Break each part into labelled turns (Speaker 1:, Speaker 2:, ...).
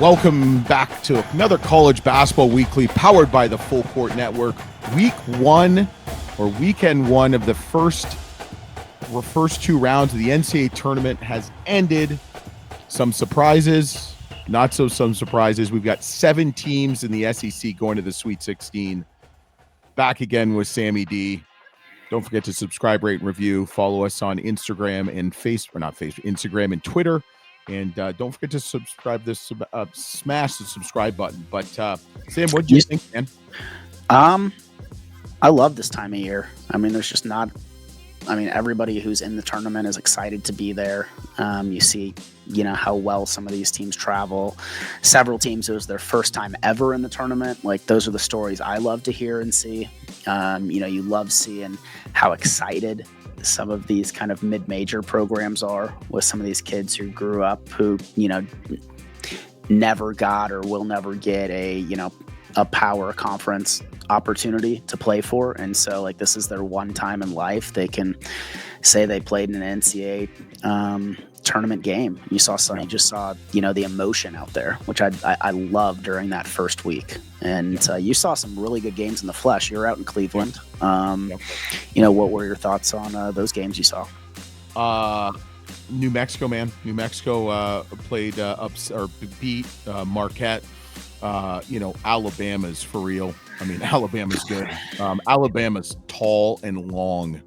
Speaker 1: Welcome back to another College Basketball Weekly powered by the Full Court Network. Weekend one of the first two rounds of the NCAA tournament has ended. Some surprises, not so some surprises. We've got 7 teams in the SEC going to the Sweet 16. Back again with Sammy D. Don't forget to subscribe, rate, and review. Follow us on Instagram and Instagram and Twitter. And don't forget to subscribe. Smash the subscribe button. But Sam, what do you think, man?
Speaker 2: I love this time of year. I mean, everybody who's in the tournament is excited to be there. You see, how well some of these teams travel. Several teams, it was their first time ever in the tournament. Like, those are the stories I love to hear and see. You love seeing how excited some of these kind of mid-major programs are with some of these kids who grew up who, never got or will never get a power conference opportunity to play for. And so, like, this is their one time in life they can say they played in an NCAA tournament game. You just saw the emotion out there, which I love during that first week. And you saw some really good games in the flesh. You were out in Cleveland. What were your thoughts on those games you saw?
Speaker 1: New Mexico, man. New Mexico beat Marquette. Alabama's for real. I mean, Alabama's good. Alabama's tall and long.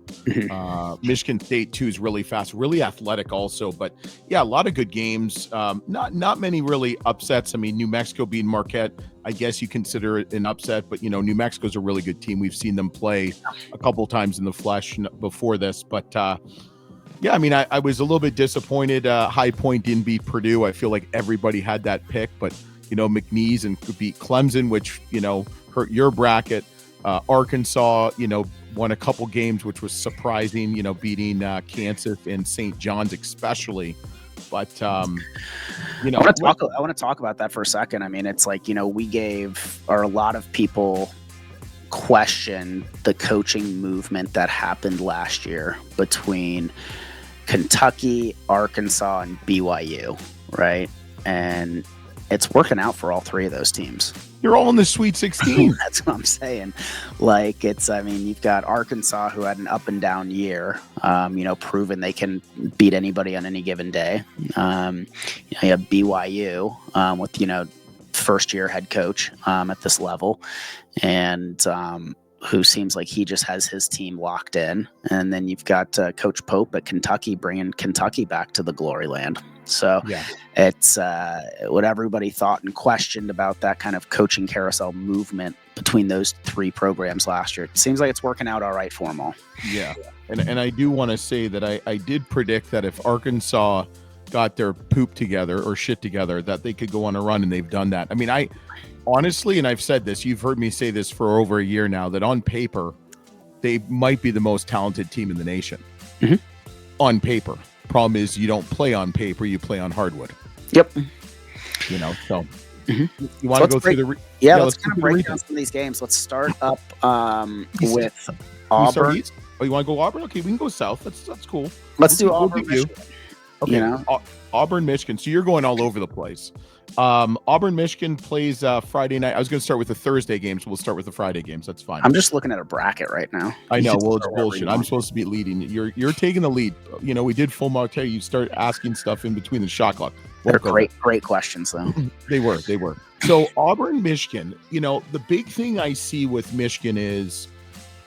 Speaker 1: Michigan State too is really fast, really athletic also. But yeah, a lot of good games. Not many really upsets. I mean, New Mexico beating Marquette, I guess you consider it an upset. But New Mexico's a really good team. We've seen them play a couple times in the flesh before this. But yeah, I mean, I was a little bit disappointed. High Point didn't beat Purdue. I feel like everybody had that pick, but McNeese and could beat Clemson, which hurt your bracket. Arkansas, won a couple games, which was surprising. Beating Kansas and St. John's especially. But I
Speaker 2: want to talk about that for a second. I mean, it's like a lot of people question the coaching movement that happened last year between Kentucky, Arkansas, and BYU, right? And it's working out for all 3 of those teams.
Speaker 1: You're all in the Sweet 16.
Speaker 2: That's what I'm saying. Like, you've got Arkansas, who had an up and down year, proven they can beat anybody on any given day. You have BYU with, first year head coach at this level, and who seems like he just has his team locked in. And then you've got Coach Pope at Kentucky bringing Kentucky back to the glory land. So yeah. It's what everybody thought and questioned about that kind of coaching carousel movement between those 3 programs last year. It seems like it's working out all right for them all.
Speaker 1: Yeah. And I do want to say that I did predict that if Arkansas got their poop together or shit together, that they could go on a run, and they've done that. I mean, I honestly, and I've said this, you've heard me say this for over a year now, that on paper, they might be the most talented team in the nation. Mm-hmm. On paper. Problem is, you don't play on paper, you play on hardwood.
Speaker 2: Yep.
Speaker 1: So
Speaker 2: mm-hmm.
Speaker 1: You want to go through the
Speaker 2: let's kind of break down some of these games. Let's start up with Auburn.
Speaker 1: You want to go Auburn? Okay, we can go south. That's cool.
Speaker 2: Let's do Auburn, Michigan.
Speaker 1: Okay, Auburn, Michigan. So you're going all over the place. Auburn, Michigan plays Friday night. I was going to start with the Thursday games. We'll start with the Friday games. That's fine.
Speaker 2: I'm just looking at a bracket right now.
Speaker 1: I know. Well, it's bullshit. I'm supposed to be leading. You're taking the lead. We did full Martel. You start asking stuff in between the shot clock.
Speaker 2: They're great questions, though.
Speaker 1: They were. So Auburn, Michigan. The big thing I see with Michigan is,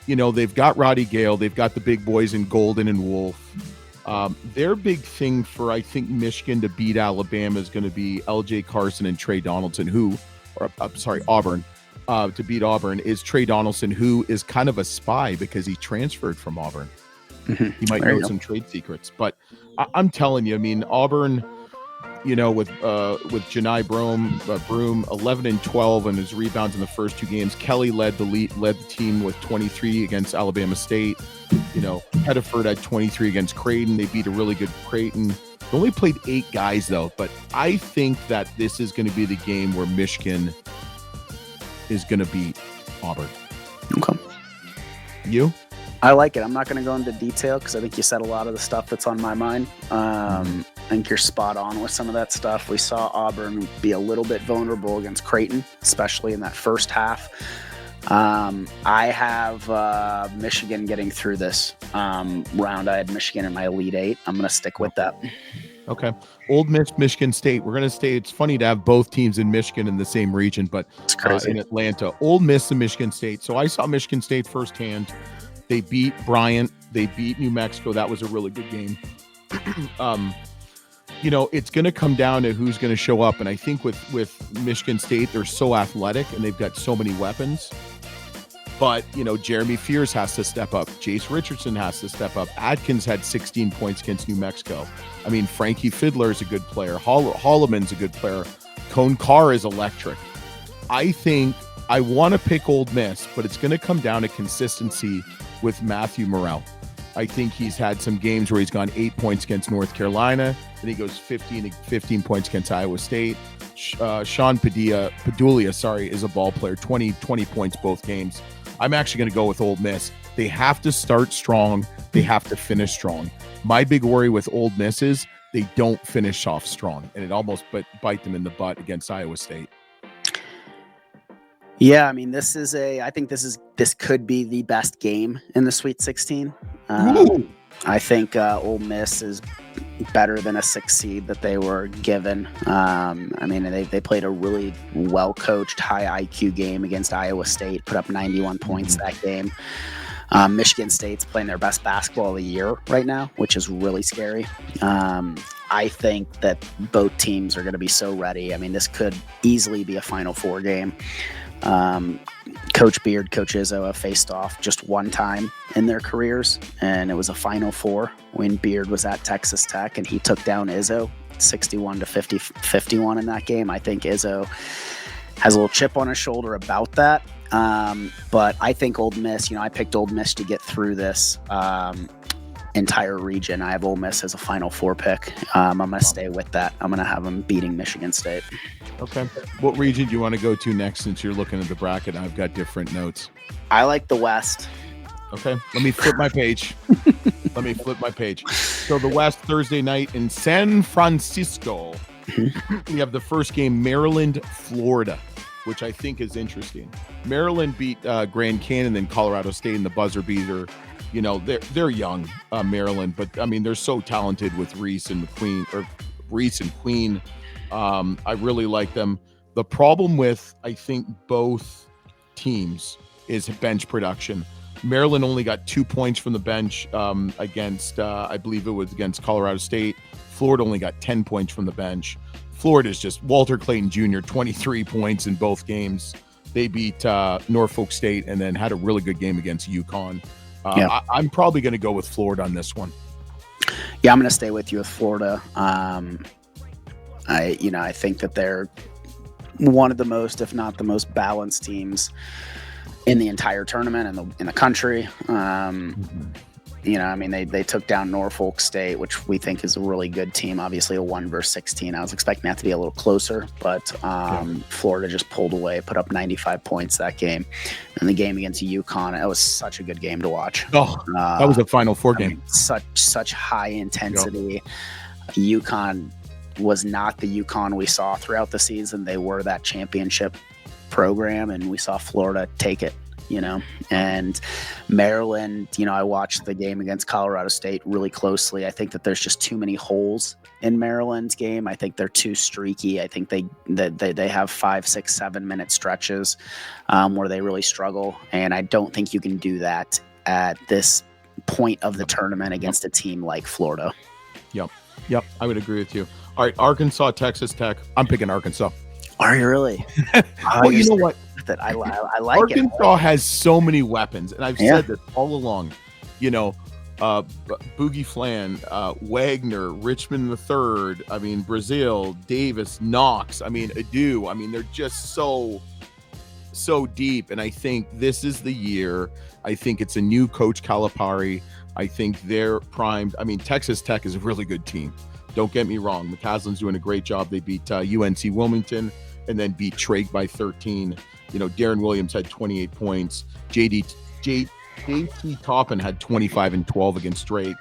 Speaker 1: they've got Roddy Gale. They've got the big boys in Golden and Wolf. Their big thing for, I think, Michigan to beat Alabama is going to be LJ Carson and Trey Donaldson, Auburn. To beat Auburn is Trey Donaldson, who is kind of a spy because he transferred from Auburn. Mm-hmm. He might know some trade secrets, but I'm telling you, I mean, Auburn, with Janai Broom 11 and 12 and his rebounds in the first 2 games. Kelly led the team with 23 against Alabama State. Hediford had 23 against Creighton. They beat a really good Creighton. They only played 8 guys though, but I think that this is going to be the game where Michigan is going to beat Auburn.
Speaker 2: Okay.
Speaker 1: You?
Speaker 2: I like it. I'm not going to go into detail because I think you said a lot of the stuff that's on my mind. I think you're spot on with some of that stuff. We saw Auburn be a little bit vulnerable against Creighton, especially in that first half. I have Michigan getting through this round. I had Michigan in my Elite Eight. I'm going to stick with that.
Speaker 1: Okay. Ole Miss, Michigan State. We're going to stay. It's funny to have both teams in Michigan in the same region, but
Speaker 2: It's crazy.
Speaker 1: in Atlanta. Ole Miss and Michigan State. So I saw Michigan State firsthand. They beat Bryant. They beat New Mexico. That was a really good game. It's going to come down to who's going to show up. And I think with Michigan State, they're so athletic and they've got so many weapons. But, Jeremy Fears has to step up. Jace Richardson has to step up. Atkins had 16 points against New Mexico. I mean, Frankie Fiddler is a good player. Holloman's a good player. Cone Carr is electric. I think I want to pick Ole Miss, but it's going to come down to consistency with Matthew Morrell. I think he's had some games where he's gone 8 points against North Carolina, then he goes 15 points against Iowa State. Sean Padulia, is a ball player, 20 points both games. I'm actually going to go with Ole Miss. They have to start strong. They have to finish strong. My big worry with Ole Miss is they don't finish off strong, and it almost bite them in the butt against Iowa State.
Speaker 2: Yeah, I mean, I think this could be the best game in the Sweet 16. I think Ole Miss is better than a 6 seed that they were given. I mean, they played a really well-coached, high IQ game against Iowa State, put up 91 points that game. Michigan State's playing their best basketball of the year right now, which is really scary. I think that both teams are going to be so ready. I mean, this could easily be a Final Four game. Coach Beard, Coach Izzo have faced off just one time in their careers, and it was a Final Four when Beard was at Texas Tech, and he took down Izzo 61-51 in that game. I think Izzo has a little chip on his shoulder about that. But I think Ole Miss, I picked Ole Miss to get through this entire region. I have Ole Miss as a Final Four pick. I'm going to stay with that. I'm going to have them beating Michigan State.
Speaker 1: Okay. What region do you want to go to next, since you're looking at the bracket? I've got different notes.
Speaker 2: I like the West.
Speaker 1: Okay. Let me flip my page. So the West, Thursday night in San Francisco. We have the first game, Maryland, Florida, which I think is interesting. Maryland beat Grand Canyon and Colorado State in the buzzer beater. They're young, Maryland, but I mean, they're so talented with Reese and Queen. I really like them. The problem with, I think, both teams is bench production. Maryland only got 2 points from the bench against, I believe it was against Colorado State. Florida only got 10 points from the bench. Florida's just Walter Clayton Jr., 23 points in both games. They beat Norfolk State and then had a really good game against UConn. I'm probably going to go with Florida on this one.
Speaker 2: Yeah, I'm going to stay with you with Florida. I think that they're one of the most, if not the most balanced teams in the entire tournament and in the country. They took down Norfolk State, which we think is a really good team. Obviously, a 1-16. I was expecting that to be a little closer, but Florida just pulled away, put up 95 points that game. And the game against UConn, it was such a good game to watch.
Speaker 1: That was a Final Four game.
Speaker 2: Such high intensity. Yep. UConn was not the UConn we saw throughout the season. They were that championship program, and we saw Florida take it. And Maryland, I watched the game against Colorado State really closely. I think that there's just too many holes in Maryland's game. I think they're too streaky. I think they have 5, 6, 7 minute stretches where they really struggle. And I don't think you can do that at this point of the tournament against a team like Florida.
Speaker 1: Yep. I would agree with you. All right. Arkansas, Texas Tech. I'm picking Arkansas.
Speaker 2: Are you really?
Speaker 1: Well, you know what?
Speaker 2: I like
Speaker 1: Arkansas has so many weapons, and I've said this all along. Boogie Flan, Wagner, Richmond III. I mean, Brazil, Davis, Knox. I mean, Adu. I mean, they're just so deep, and I think this is the year. I think it's a new coach, Calipari. I think they're primed. I mean, Texas Tech is a really good team. Don't get me wrong. McCaslin's doing a great job. They beat UNC Wilmington and then beat Trake by 13. Darren Williams had 28 points. JT JT Toppin had 25 and 12 against Drake.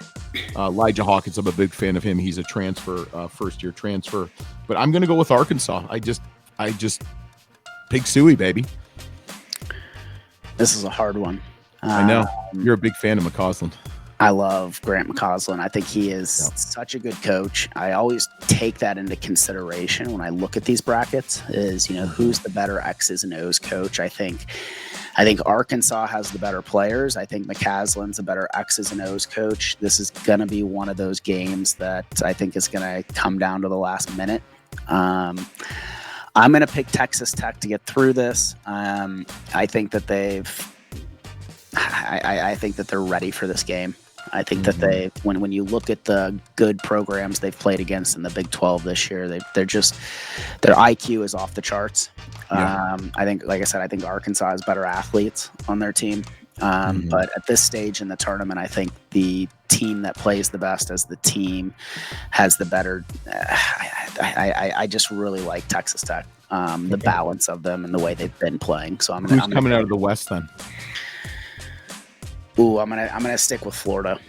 Speaker 1: Elijah Hawkins, I'm a big fan of him. He's a transfer, first year transfer. But I'm going to go with Arkansas. I just Pig Suey, baby.
Speaker 2: This is a hard one.
Speaker 1: I know. You're a big fan of McCausland.
Speaker 2: I love Grant McCausland. I think he is such a good coach. I always take that into consideration when I look at these brackets is, who's the better X's and O's coach. I think Arkansas has the better players. I think McCasland's a better X's and O's coach. This is going to be one of those games that I think is going to come down to the last minute. I'm going to pick Texas Tech to get through this. I think that I think that they're ready for this game. I think that when you look at the good programs they've played against in the Big 12 this year, their IQ is off the charts. I think, like I said, I think Arkansas has better athletes on their team. But at this stage in the tournament, I think the team that plays the best as the team has the better. I just really like Texas Tech, the balance of them and the way they've been playing. So I'm
Speaker 1: coming out of the West then?
Speaker 2: Ooh, I'm gonna stick with Florida.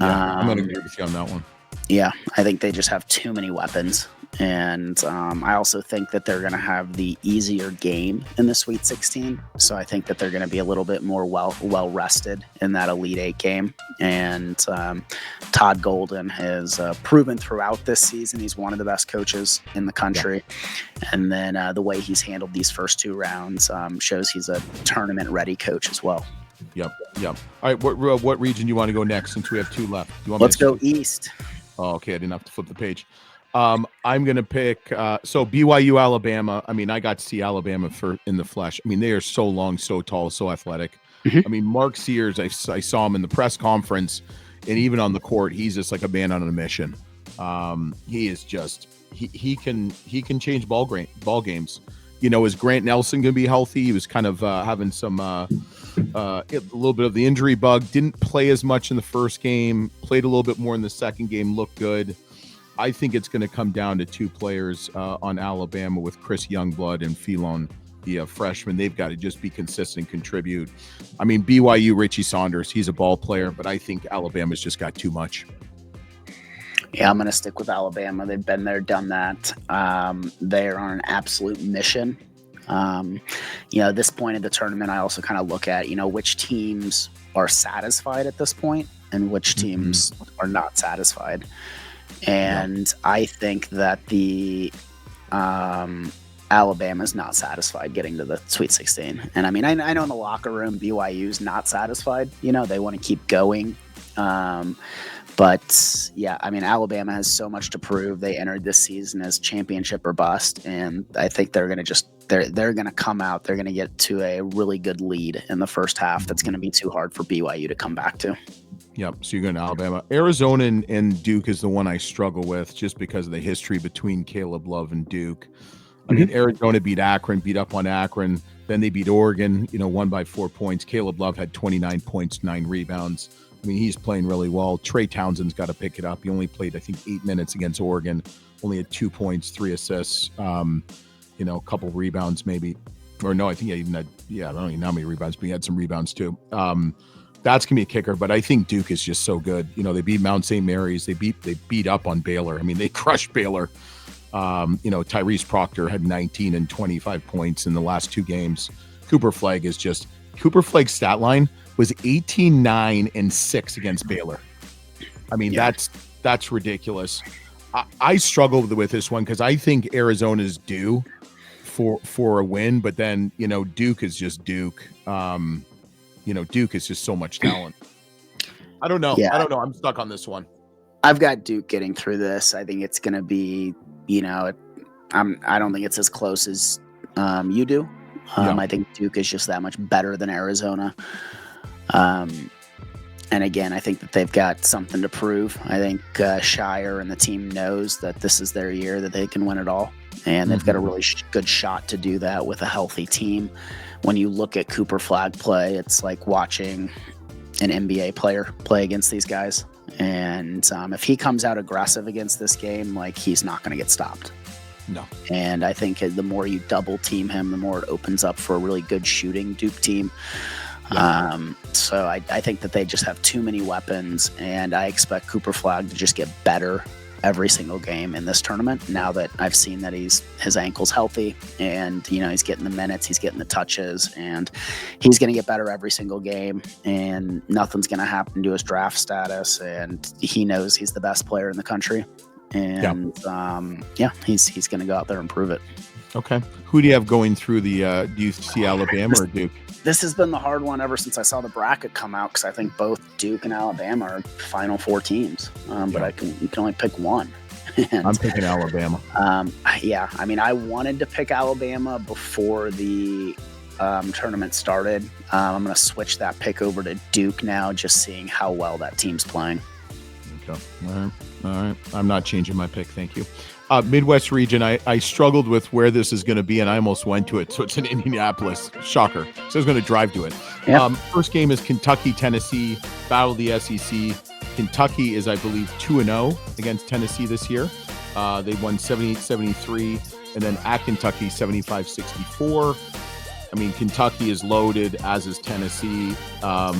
Speaker 1: I'm gonna agree with you on that one.
Speaker 2: Yeah, I think they just have too many weapons, and I also think that they're gonna have the easier game in the Sweet 16. So I think that they're gonna be a little bit more well rested in that Elite Eight game. And Todd Golden has proven throughout this season he's one of the best coaches in the country. And then the way he's handled these first two rounds shows he's a tournament ready coach as well.
Speaker 1: Yep. All right, what region do you want to go next since we have two left?
Speaker 2: Let's go East.
Speaker 1: Oh, okay, I didn't have to flip the page. I'm going to pick so BYU, Alabama. I mean, I got to see Alabama in the flesh. I mean, they are so long, so tall, so athletic. I mean, Mark Sears, I saw him in the press conference, and even on the court, he's just like a man on a mission. He is just he can change ball games. Is Grant Nelson going to be healthy? He was kind of having some a little bit of the injury bug. Didn't play as much in the first game. Played a little bit more in the second game. Looked good. I think it's going to come down to two players on Alabama with Chris Youngblood and Phelan, the freshman. They've got to just be consistent, contribute. I mean, BYU, Richie Saunders, he's a ball player, but I think Alabama's just got too much.
Speaker 2: Yeah, I'm going to stick with Alabama. They've been there, done that. They are on an absolute mission. At this point in the tournament, I also kind of look at, which teams are satisfied at this point and which teams are not satisfied. And I think that the Alabama's not satisfied getting to the Sweet 16. And I mean, I know in the locker room, BYU's not satisfied. They want to keep going. But yeah, I mean, Alabama has so much to prove. They entered this season as championship or bust, and I think they're going to they're going to come out. They're going to get to a really good lead in the first half. That's going to be too hard for BYU to come back to.
Speaker 1: Yep. So you're going to Alabama. Arizona and Duke is the one I struggle with just because of the history between Caleb Love and Duke. I mean, Arizona beat Akron, beat up on Akron. Then they beat Oregon, won by 4 points. Caleb Love had 29 points, 9 rebounds. I mean, he's playing really well. Trey Townsend's got to pick it up. He only played, I think, 8 minutes against Oregon. Only had 2 points, 3 assists, a couple rebounds maybe. Or no, I think he even had, I don't even know how many rebounds, but he had some rebounds too. That's going to be a kicker. But I think Duke is just so good. They beat Mount St. Mary's. They beat up on Baylor. I mean, they crushed Baylor. Tyrese Proctor had 19 and 25 points in the last 2 games. Cooper Flagg's stat line was 18, 9, and 6 against Baylor. I mean, that's ridiculous. I struggled with this one because I think Arizona's due for a win, but then, Duke is just Duke. Duke is just so much talent. I don't know.
Speaker 2: Yeah.
Speaker 1: I don't know. I'm stuck on this one.
Speaker 2: I've got Duke getting through this. I think it's going to be, I don't think it's as close as you do. I think Duke is just that much better than Arizona. And again, I think that they've got something to prove. I think Shire and the team knows that this is their year, that they can win it all. And they've got a really good shot to do that with a healthy team. When you look at Cooper Flagg play, it's like watching an NBA player play against these guys. And if he comes out aggressive against this game, he's not going to get stopped.
Speaker 1: No.
Speaker 2: And I think the more you double team him, the more it opens up for a really good shooting Duke team. So I think that they just have too many weapons, and I expect Cooper Flagg to just get better every single game in this tournament. Now that I've seen that his ankle's healthy, and he's getting the minutes, he's getting the touches, and he's going to get better every single game, and nothing's going to happen to his draft status, and he knows he's the best player in the country, and he's going to go out there and prove it.
Speaker 1: Okay, who do you have going through the? Do you see Alabama or Duke?
Speaker 2: This has been the hard one ever since I saw the bracket come out, because I think both Duke and Alabama are Final Four teams. But you can only pick one. And,
Speaker 1: I'm picking Alabama.
Speaker 2: I wanted to pick Alabama before the tournament started. I'm going to switch that pick over to Duke now, just seeing how well that team's playing.
Speaker 1: Okay. All right. I'm not changing my pick. Thank you. Midwest region, I struggled with where this is going to be, and I almost went to it. So it's in Indianapolis. Shocker. So I was going to drive to it.
Speaker 2: Yep.
Speaker 1: First game is Kentucky, Tennessee, battle of the SEC. Kentucky is, I believe, 2-0 against Tennessee this year. They won 78-73, and then at Kentucky, 75-64. I mean, Kentucky is loaded, as is Tennessee. I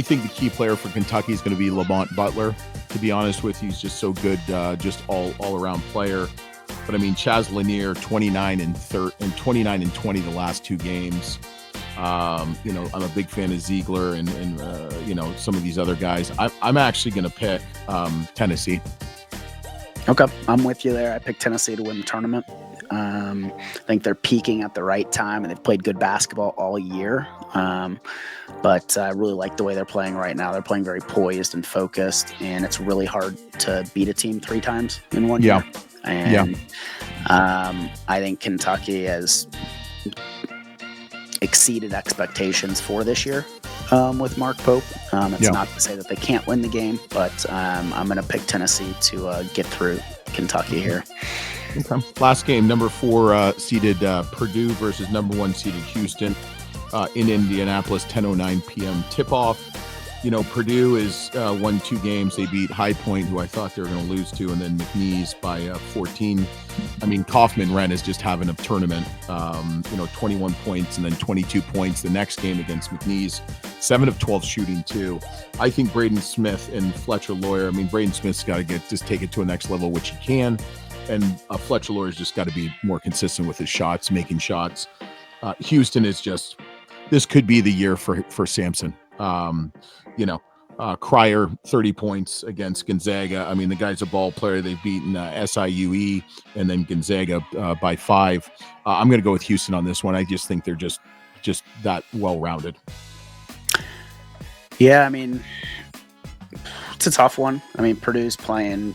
Speaker 1: think the key player for Kentucky is going to be Lamont Butler. To be honest with you, he's just so good, just all-around player. But I mean, Chaz Lanier, 29 and 20 the last two games. I'm a big fan of Ziegler and some of these other guys. I'm actually going to pick Tennessee.
Speaker 2: Okay, I'm with you there. I picked Tennessee to win the tournament. I think they're peaking at the right time, and they've played good basketball all year. But I really like the way they're playing right now. They're playing very poised and focused, and it's really hard to beat a team 3 times in one year. And I think Kentucky has exceeded expectations for this year with Mark Pope. It's not to say that they can't win the game, but I'm going to pick Tennessee to get through Kentucky here.
Speaker 1: Okay. Last game, number 4 seeded Purdue versus number 1 seeded Houston in Indianapolis, 10:09 p.m. tip-off. Purdue is won 2 games. They beat High Point, who I thought they were going to lose to, and then McNeese by 14. I mean, Kaufman-Renn is just having a tournament. 21 points and then 22 points the next game against McNeese. 7 of 12 shooting too. I think Braden Smith and Fletcher Lawyer. I mean, Braden Smith's got to take it to a next level, which he can. And Fletcher Lawyer's just got to be more consistent with his shots, making shots. Houston is just, this could be the year for Sampson. Cryer, 30 points against Gonzaga. I mean, the guy's a ball player. They've beaten SIUE and then Gonzaga by 5. I'm going to go with Houston on this one. I just think they're just that well-rounded.
Speaker 2: Yeah, I mean, it's a tough one. I mean, Purdue's playing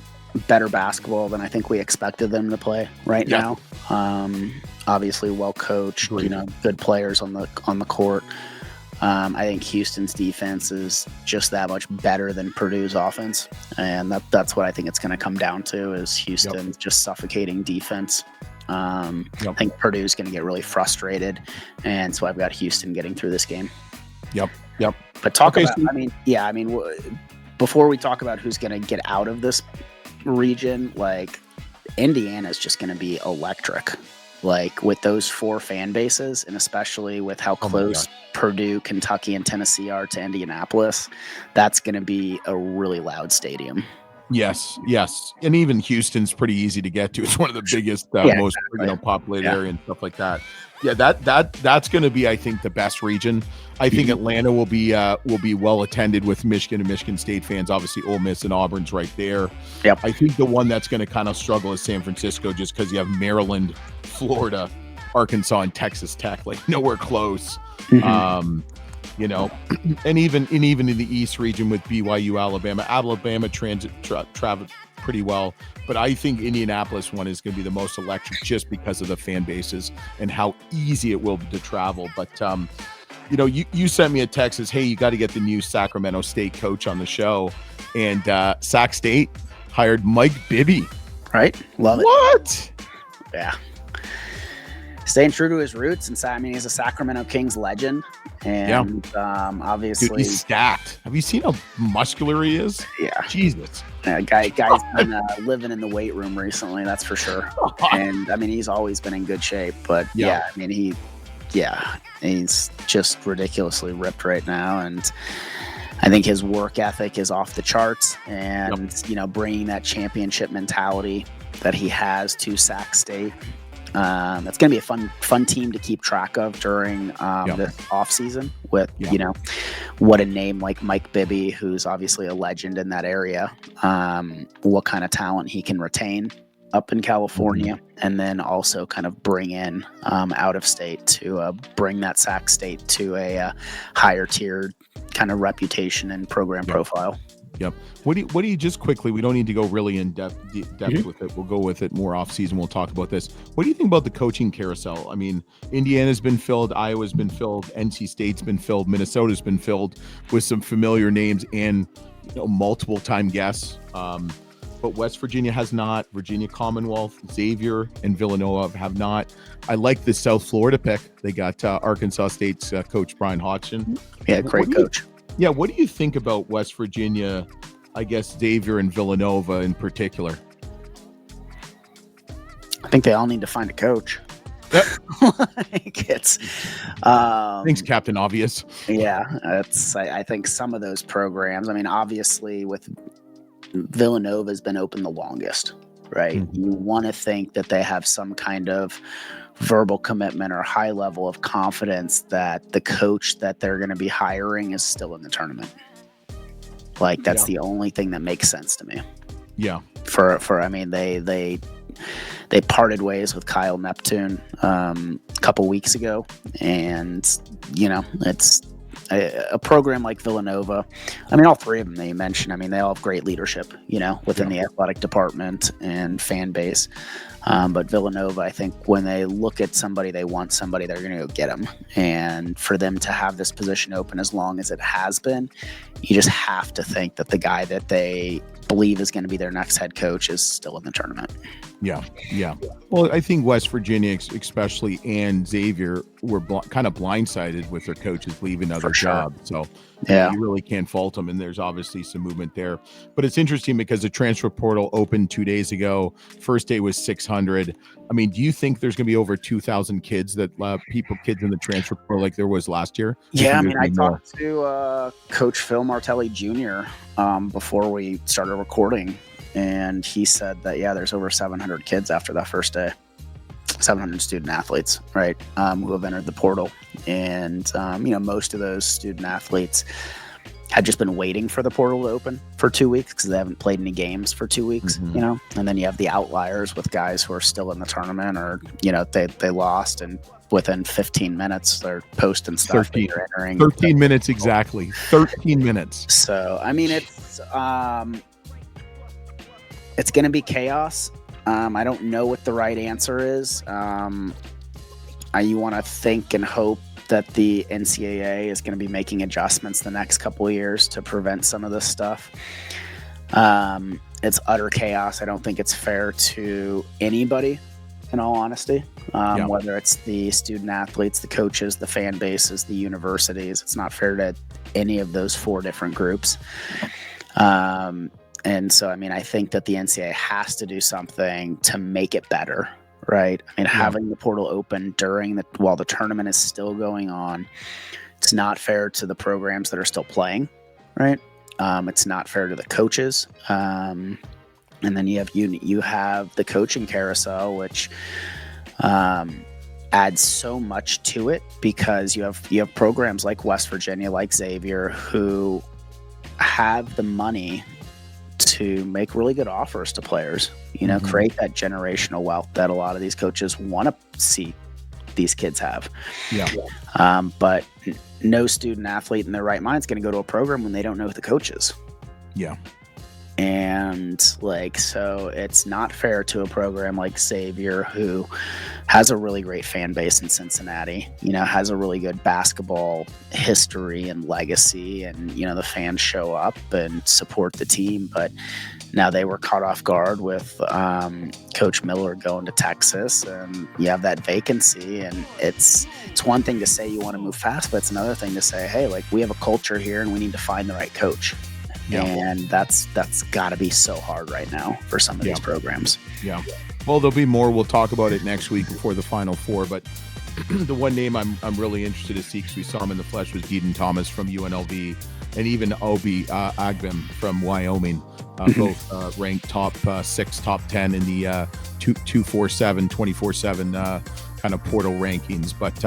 Speaker 2: better basketball than I think we expected them to play right now. Obviously well coached, good players on the court. I think Houston's defense is just that much better than Purdue's offense, and that's what I think it's going to come down to, is Houston just suffocating defense. I think Purdue's going to get really frustrated, and so I've got Houston getting through this game.
Speaker 1: Yep.
Speaker 2: But before we talk about who's going to get out of this region, like, Indiana's just going to be electric, like, with those 4 fan bases, and especially with how close Purdue, Kentucky, and Tennessee are to Indianapolis. That's going to be a really loud stadium.
Speaker 1: Yes. And even Houston's pretty easy to get to. It's one of the biggest, most populated area and stuff like that. Yeah, that's going to be, I think, the best region. I think Atlanta will be well attended with Michigan and Michigan State fans. Obviously, Ole Miss and Auburn's right there.
Speaker 2: Yep.
Speaker 1: I think the one that's going to kind of struggle is San Francisco, just because you have Maryland, Florida, Arkansas, and Texas Tech, like nowhere close. And even in the East region with BYU, Alabama traveled pretty well. But I think Indianapolis one is going to be the most electric, just because of the fan bases and how easy it will be to travel. But you sent me a text says, hey, you got to get the new Sacramento State coach on the show, and Sac State hired Mike Bibby.
Speaker 2: Right, love it.
Speaker 1: What?
Speaker 2: Yeah. Staying true to his roots, and he's a Sacramento Kings legend, and obviously,
Speaker 1: dude, he's stacked. Have you seen how muscular he is?
Speaker 2: Yeah,
Speaker 1: Jesus.
Speaker 2: Guy's been living in the weight room recently, that's for sure. And I mean, he's always been in good shape, but he Yeah, he's just ridiculously ripped right now, and I think his work ethic is off the charts, and bringing that championship mentality that he has to Sac State. That's going to be a fun team to keep track of during the off season with what a name like Mike Bibby, who's obviously a legend in that area, what kind of talent he can retain up in California, and then also kind of bring in out of state to bring that Sac State to a higher tiered kind of reputation and program profile.
Speaker 1: Yep. What do you just quickly, we don't need to go really in depth with it. We'll go with it more off season. We'll talk about this. What do you think about the coaching carousel? I mean, Indiana's been filled, Iowa's been filled, NC State's been filled, Minnesota's been filled with some familiar names and multiple time guests. But West Virginia has not. Virginia Commonwealth, Xavier, and Villanova have not. I like the South Florida pick. They got Arkansas State's coach Brian Hodgson.
Speaker 2: Yeah, great coach.
Speaker 1: What do you think about West Virginia, I guess Xavier and Villanova in particular?
Speaker 2: I think they all need to find a coach.
Speaker 1: Thanks, Captain Obvious.
Speaker 2: Yeah, I think some of those programs, I mean, obviously with Villanova has been open the longest, right? You want to think that they have some kind of verbal commitment or high level of confidence that the coach that they're going to be hiring is still in the tournament. Like that's the only thing that makes sense to me. Yeah. I mean, they parted ways with Kyle Neptune a couple weeks ago, and it's a program like Villanova. I mean, all three of them that you mentioned, I mean, they all have great leadership, within the athletic department and fan base. But Villanova, I think when they look at somebody, they want somebody, they're going to go get them. And for them to have this position open as long as it has been, you just have to think that the guy that they believe is going to be their next head coach is still in the tournament. Yeah.
Speaker 1: Well, I think West Virginia especially and Xavier were kind of blindsided with their coaches leaving other jobs. So you really can't fault them. And there's obviously some movement there. But it's interesting because the transfer portal opened 2 days ago. First day was 600. I mean, do you think there's going to be over 2,000 kids kids in the transfer portal like there was last year?
Speaker 2: Yeah, I mean, I talked to Coach Phil Martelli Jr. Before we started recording, and he said that, there's over 700 kids after that first day. 700 student athletes, right, who have entered the portal. And, most of those student athletes had just been waiting for the portal to open for 2 weeks because they haven't played any games for 2 weeks, and then you have the outliers with guys who are still in the tournament or, they lost and within 15 minutes they're posting stuff.
Speaker 1: 13 minutes exactly. 13 minutes.
Speaker 2: So, I mean, it's going to be chaos. I don't know what the right answer is. You want to think and hope that the NCAA is going to be making adjustments the next couple of years to prevent some of this stuff. It's utter chaos. I don't think it's fair to anybody, in all honesty, whether it's the student athletes, the coaches, the fan bases, the universities. It's not fair to any of those four different groups. And so, I mean, I think that the NCAA has to do something to make it better, right? I mean, having the portal open while the tournament is still going on, it's not fair to the programs that are still playing, right? It's not fair to the coaches. And then you have the coaching carousel, which adds so much to it because you have programs like West Virginia, like Xavier, who have the money to make really good offers to players, create that generational wealth that a lot of these coaches want to see these kids have. But no student athlete in their right mind is going to go to a program when they don't know who the coach is. And so it's not fair to a program like Xavier, who has a really great fan base in Cincinnati, has a really good basketball history and legacy, and, the fans show up and support the team. But now they were caught off guard with Coach Miller going to Texas, and you have that vacancy. And it's one thing to say you want to move fast, but it's another thing to say, hey, we have a culture here and we need to find the right coach. And that's got to be so hard right now for some of these programs.
Speaker 1: Well, there'll be more. We'll talk about it next week before the Final Four. But the one name I'm really interested to see, because we saw him in the flesh, was Deedon Thomas from UNLV, and even Obi Agbem from Wyoming, both ranked top 6, top 10 in the 247, 24/7 kind of portal rankings. But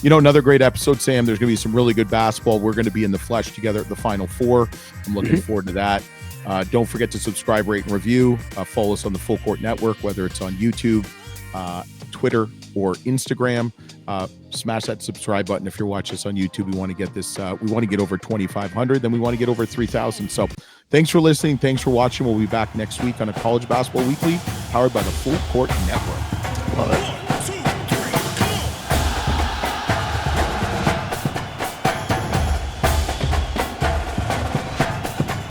Speaker 1: another great episode, Sam. There's going to be some really good basketball. We're going to be in the flesh together at the Final Four. I'm looking forward to that. Don't forget to subscribe, rate, and review. Follow us on the Full Court Network, whether it's on YouTube, Twitter, or Instagram. Smash that subscribe button if you're watching us on YouTube. We want to get this. We want to get over 2,500. Then we want to get over 3,000. So thanks for listening. Thanks for watching. We'll be back next week on a College Basketball Weekly, powered by the Full Court Network.
Speaker 2: Love it.